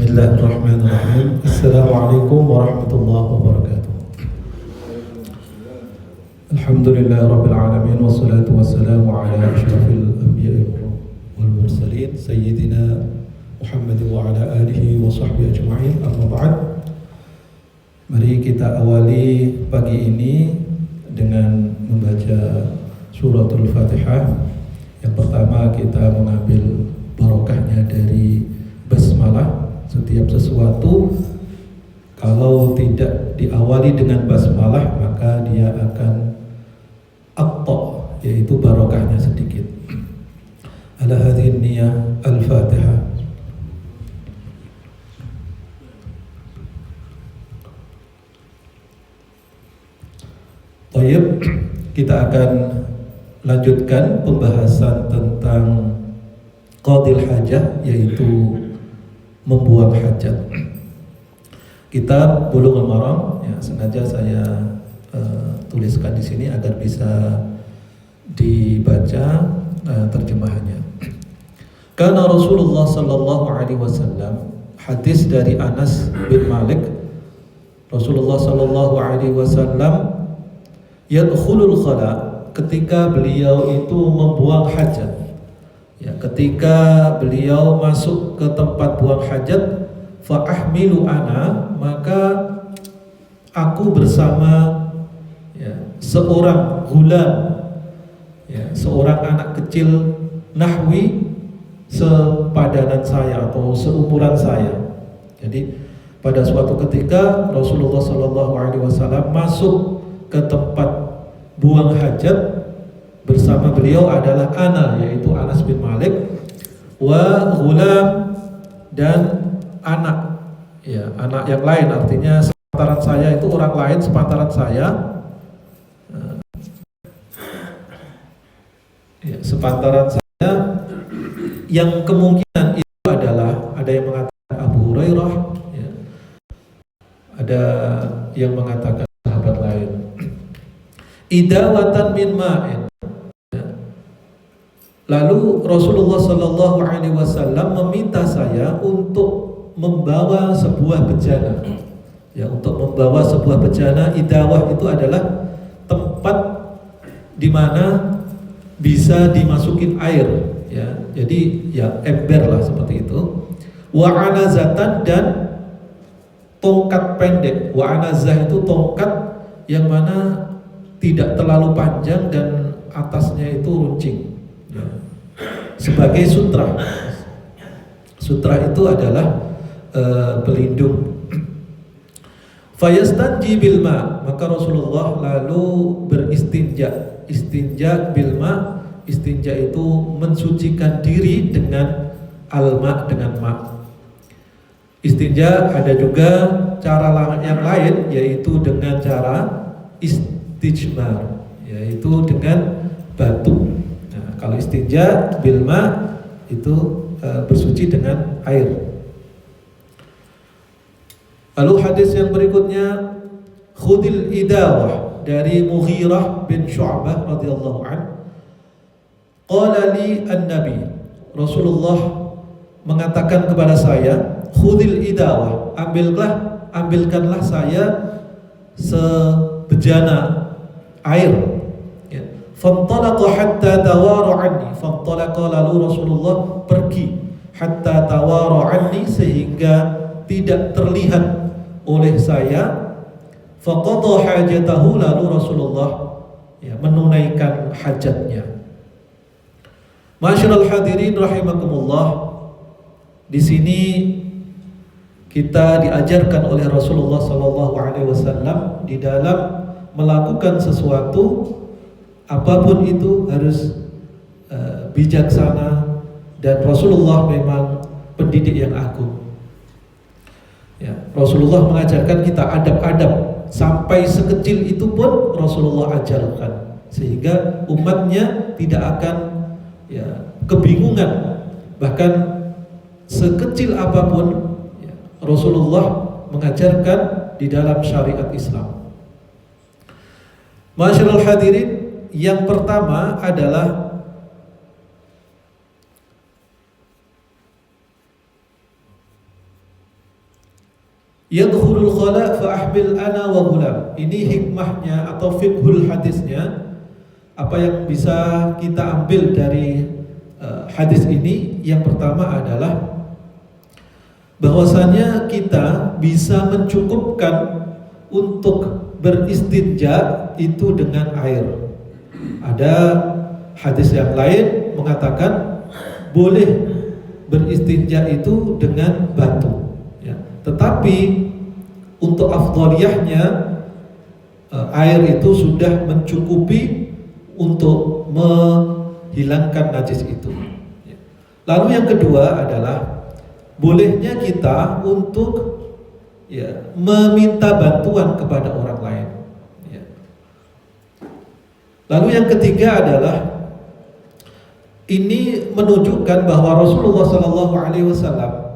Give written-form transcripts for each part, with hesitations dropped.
Bismillahirrahmanirrahim. Assalamualaikum warahmatullahi wabarakatuh. Alhamdulillah rabbil alamin wassalatu wassalamu ala asyrafil anbiya'i wal mursalin sayyidina Muhammad wa ala alihi wa sahbihi ajma'in. Amma ba'd. Mari kita awali pagi ini dengan membaca suratul Fatihah. Yang pertama kita mengambil barokahnya dari basmalah. Setiap sesuatu kalau tidak diawali dengan basmalah maka dia akan atta, yaitu barokahnya sedikit. Ala hadhihi niyah al-Fatihah. Baik, kita akan lanjutkan pembahasan tentang qadil hajah, yaitu membuang hajat. Kitab Bulughul Maram, ya, sengaja saya tuliskan di sini agar bisa dibaca terjemahannya. Karena Rasulullah sallallahu alaihi wasallam, hadis dari Anas bin Malik, Rasulullah sallallahu alaihi wasallam yadkhulul khala, ketika beliau itu membuang hajat. Ya, ketika beliau masuk ke tempat buang hajat, fa ahmilu ana, maka aku bersama seorang gulam, seorang anak kecil nahwi sepadanan saya atau seumuran saya. Jadi pada suatu ketika Rasulullah Shallallahu Alaihi Wasallam masuk ke tempat buang hajat, bersama beliau adalah ana, yaitu Anas bin Malik, wa ghulam, dan anak, ya, anak yang lain, artinya sepantaran saya, itu orang lain sepantaran saya, ya, sepantaran saya, yang kemungkinan itu adalah, ada yang mengatakan Abu Hurairah, ya, ada yang mengatakan sahabat lain. Idawatan min ma'in. Lalu Rasulullah Shallallahu Alaihi Wasallam meminta saya untuk membawa sebuah bejana, ya, untuk membawa sebuah bejana. Idawah itu adalah tempat di mana bisa dimasukin air, ya, jadi ya ember lah seperti itu. Wa anazatan, dan tongkat pendek. Wa anazah itu tongkat yang mana tidak terlalu panjang dan atasnya itu runcing. Ya. Sebagai sutra. Sutra itu adalah pelindung. Fayastanji bil ma, maka Rasulullah lalu beristinja. Istinja bil ma, istinja itu mensucikan diri dengan al-ma, dengan ma. Istinja ada juga cara yang lain, yaitu dengan cara istijmar, yaitu dengan batu. Kalau istinja bilma itu bersuci dengan air. Lalu hadis yang berikutnya, khudil idawah, dari Mughirah bin Syu'bah radhiyallahu an. Qala li an-nabi, Rasulullah mengatakan kepada saya, khudil idawah, ambilkanlah saya sebejana air. Fantalaqa hatta tawara anni, fantalaqa, lalu Rasulullah pergi, hatta tawara anni, sehingga tidak terlihat oleh saya. Faqadha hajatahu, lalu Rasulullah menunaikan hajatnya. Ma'asyiral hadirin rahimakumullah, di sini kita diajarkan oleh Rasulullah sallallahu alaihi wasallam di dalam melakukan sesuatu, apapun itu harus bijaksana, dan Rasulullah memang pendidik yang agung. Ya, Rasulullah mengajarkan kita adab-adab, sampai sekecil itu pun Rasulullah ajarkan, sehingga umatnya tidak akan kebingungan. Bahkan sekecil apapun Rasulullah mengajarkan di dalam syariat Islam. Ma'asyiral hadirin, yang pertama adalah Yadkhulul khala fa ahmil ana wa ghulam. Ini hikmahnya atau fiqhul hadisnya. Apa yang bisa kita ambil dari hadis ini? Yang pertama adalah bahwasanya kita bisa mencukupkan untuk beristinja itu dengan air. Ada hadis yang lain mengatakan boleh beristinja itu dengan batu, ya. Tetapi untuk afdhaliyahnya air itu sudah mencukupi untuk menghilangkan najis itu. Lalu yang kedua adalah bolehnya kita untuk meminta bantuan kepada orang lain. Lalu yang ketiga adalah ini menunjukkan bahwa Rasulullah SAW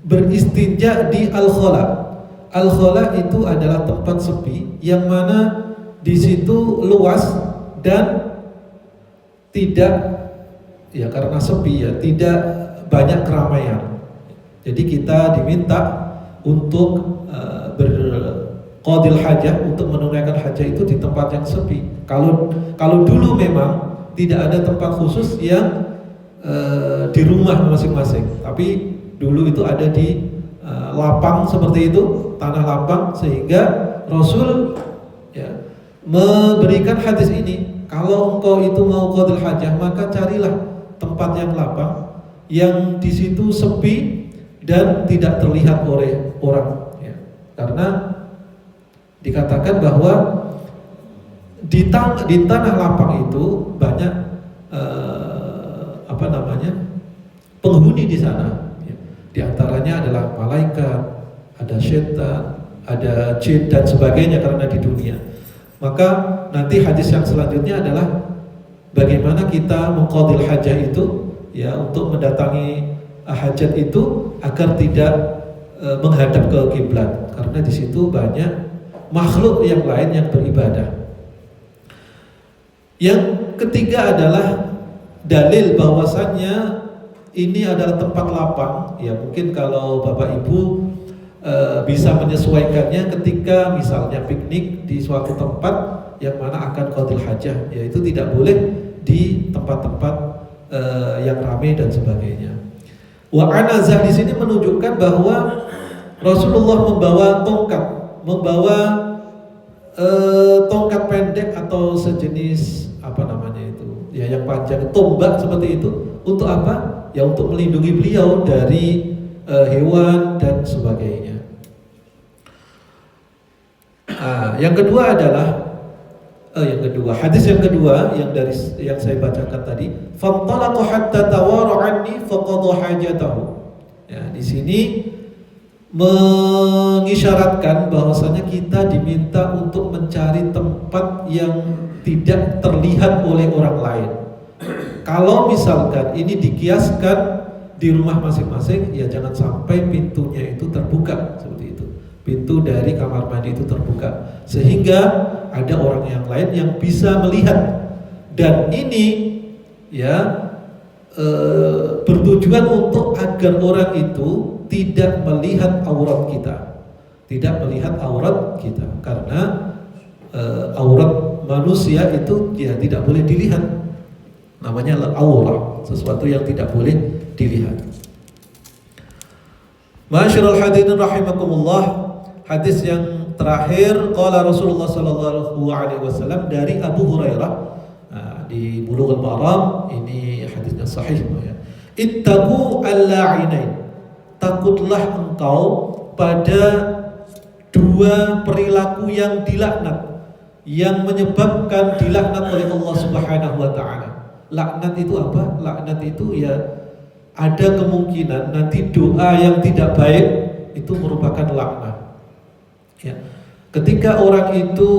beristinja di al-khala. Al-khala itu adalah tempat sepi yang mana di situ luas dan tidak, ya karena sepi ya, tidak banyak keramaian. Jadi kita diminta untuk berqadil hajah, untuk menunaikan hajah itu di tempat yang sepi. Kalau dulu memang tidak ada tempat khusus yang di rumah masing-masing, tapi dulu itu ada di lapang seperti itu, tanah lapang, sehingga Rasul memberikan hadis ini, kalau engkau itu mau qadil hajah maka carilah tempat yang lapang, yang di situ sepi dan tidak terlihat oleh orang, ya. Karena dikatakan bahwa di tanah lapang itu banyak penghuni di sana, ya. Di antaranya adalah malaikat, ada syaitan, ada jin dan sebagainya karena di dunia. Maka nanti hadis yang selanjutnya adalah bagaimana kita mengqadil hajah itu, ya, untuk mendatangi hajat itu agar tidak menghadap ke kiblat, karena di situ banyak makhluk yang lain yang beribadah. Yang ketiga adalah dalil bahwasannya ini adalah tempat lapang, ya. Mungkin kalau Bapak Ibu bisa menyesuaikannya ketika misalnya piknik di suatu tempat yang mana akan qadil hajah, yaitu tidak boleh di tempat-tempat yang ramai dan sebagainya. Wa anazah di sini menunjukkan bahwa Rasulullah membawa tongkat pendek atau sejenis yang panjang, tombak seperti itu. Untuk apa? Ya untuk melindungi beliau dari hewan dan sebagainya. Yang kedua adalah hadis yang kedua yang saya bacakan tadi, fantalaqu hatta tawara anni faqadha hajatahu. Ya, di sini mengisyaratkan bahwasanya kita diminta untuk mencari tempat yang tidak terlihat oleh orang lain. Kalau misalkan ini dikiaskan di rumah masing-masing, ya jangan sampai pintunya itu terbuka seperti itu. Pintu dari kamar mandi itu terbuka sehingga ada orang yang lain yang bisa melihat, dan ini bertujuan untuk agar orang itu tidak melihat aurat kita, karena aurat manusia itu ya tidak boleh dilihat, namanya aurat, sesuatu yang tidak boleh dilihat. Ma'asyiral hadirin rahimakumullah, hadis yang terakhir, qala Rasulullah sallallahu alaihi wasallam dari Abu Hurairah, di Bulughul Maram, ini hadisnya sahih, ya. Ittaqu al-la'inain, takutlah engkau pada dua perilaku yang dilaknat, yang menyebabkan dilaknat oleh Allah Subhanahu wa taala. Laknat itu apa? Laknat itu ya ada kemungkinan nanti doa yang tidak baik itu merupakan laknat. Ya. Ketika orang itu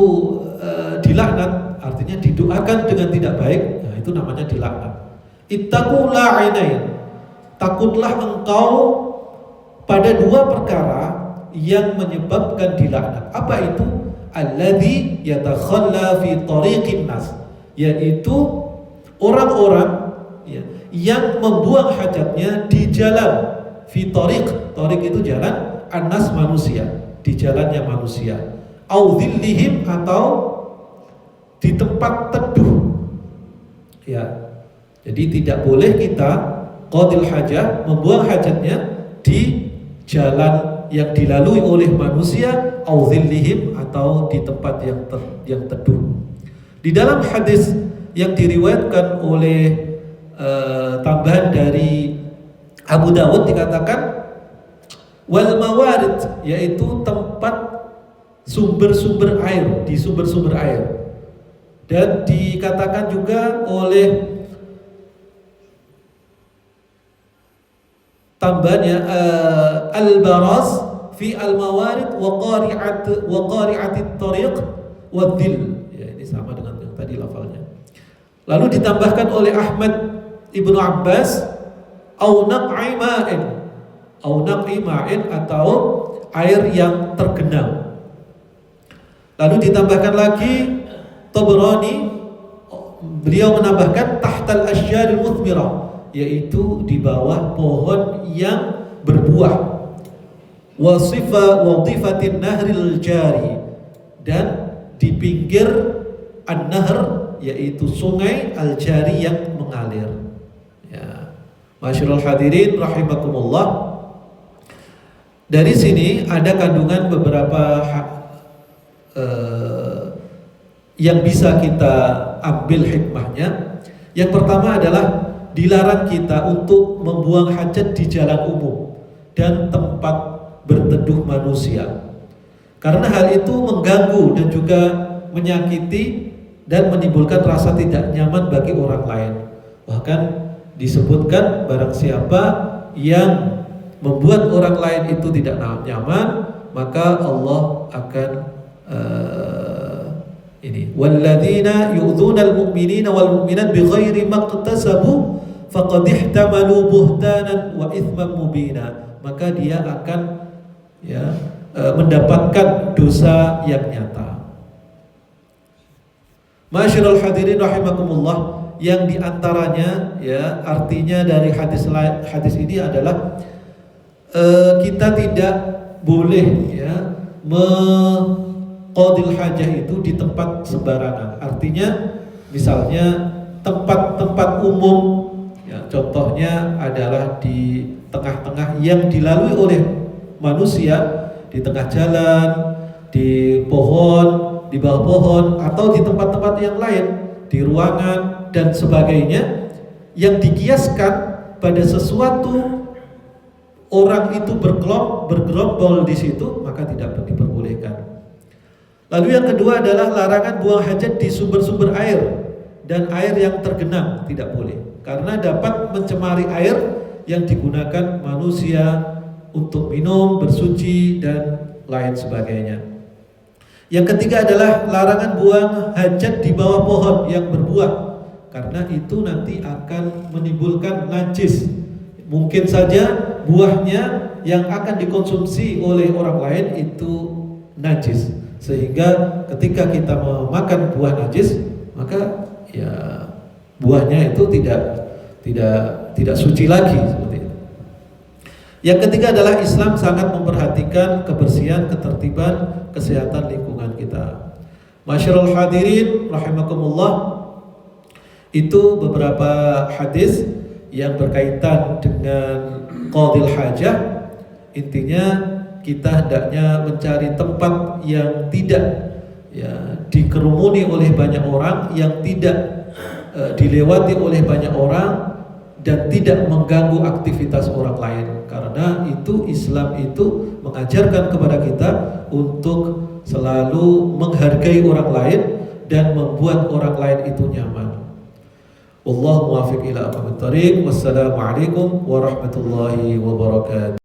dilaknat, artinya didoakan dengan tidak baik, nah itu namanya dilaknat. Ittaqu la'inain, takutlah engkau pada dua perkara yang menyebabkan dilaknat. Apa itu? Alladzi yatakhalla fi tariqin nas, yaitu orang-orang yang membuang hajatnya di jalan. Fi tariq itu jalan, anas manusia, di jalannya manusia. Au dhillihim, atau di tempat teduh. Ya. Jadi tidak boleh kita qadil hajah, membuang hajatnya di jalan yang dilalui oleh manusia, au dhillihim, atau di tempat yang teduh. Di dalam hadis yang diriwayatkan oleh tambahan dari Abu Dawud dikatakan wal mawarid, yaitu tempat sumber-sumber air, di sumber-sumber air. Dan dikatakan juga oleh tambahannya al-baraz fi al-mawarid wa qari'atit tariq wa dhil. Ya, ini sama dengan yang tadi lafalnya. Lalu ditambahkan oleh Ahmad Ibnu Abbas au naq'i ma'in, atau air yang tergenang. Lalu ditambahkan lagi Tabrani, beliau menambahkan tahtal asyjaril muthmirah, yaitu di bawah pohon yang berbuah. Wadifatin nahril jari, dan di pinggir an-nahr, yaitu sungai al-jari yang mengalir. Ya. Masyarul hadirin rahimakumullah. Dari sini ada kandungan beberapa yang bisa kita ambil hikmahnya. Yang pertama adalah dilarang kita untuk membuang hajat di jalan umum dan tempat berteduh manusia, karena hal itu mengganggu dan juga menyakiti dan menimbulkan rasa tidak nyaman bagi orang lain. Bahkan disebutkan barang siapa yang membuat orang lain itu tidak nyaman, maka Allah akan ini walladzina yu'dzunal mu'minina wal mu'minat bighairi maqtasabu faqad ihtamalu buhtanan wa itsman mubina, maka dia akan mendapatkan dosa yang nyata. Masyarul hadirin rahimakumullah, yang diantaranya artinya dari hadis ini adalah kita tidak boleh qadil hajah itu di tempat sembarangan. Artinya misalnya tempat-tempat umum, contohnya adalah di tengah-tengah yang dilalui oleh manusia, di tengah jalan, di pohon, di bawah pohon, atau di tempat-tempat yang lain, di ruangan dan sebagainya, yang dikiaskan pada sesuatu orang itu bergerombol di situ, maka tidak diperbolehkan. Lalu yang kedua adalah larangan buang hajat di sumber-sumber air dan air yang tergenang, tidak boleh, karena dapat mencemari air yang digunakan manusia untuk minum, bersuci, dan lain sebagainya. Yang ketiga adalah larangan buang hajat di bawah pohon yang berbuah, karena itu nanti akan menimbulkan najis. Mungkin saja buahnya yang akan dikonsumsi oleh orang lain itu najis, sehingga ketika kita memakan buah najis, maka buahnya itu tidak suci lagi, seperti itu. Yang ketiga adalah Islam sangat memperhatikan kebersihan, ketertiban, kesehatan lingkungan kita. Masyarul hadirin rahimakumullah, itu beberapa hadis yang berkaitan dengan qadil hajah. Intinya kita hendaknya mencari tempat yang tidak dikerumuni oleh banyak orang, yang tidak dilewati oleh banyak orang, dan tidak mengganggu aktivitas orang lain. Karena itu Islam itu mengajarkan kepada kita untuk selalu menghargai orang lain dan membuat orang lain itu nyaman. Wallahu muwaffiq ila aqwamit thoriq. Wassalamualaikum warahmatullahi wabarakatuh.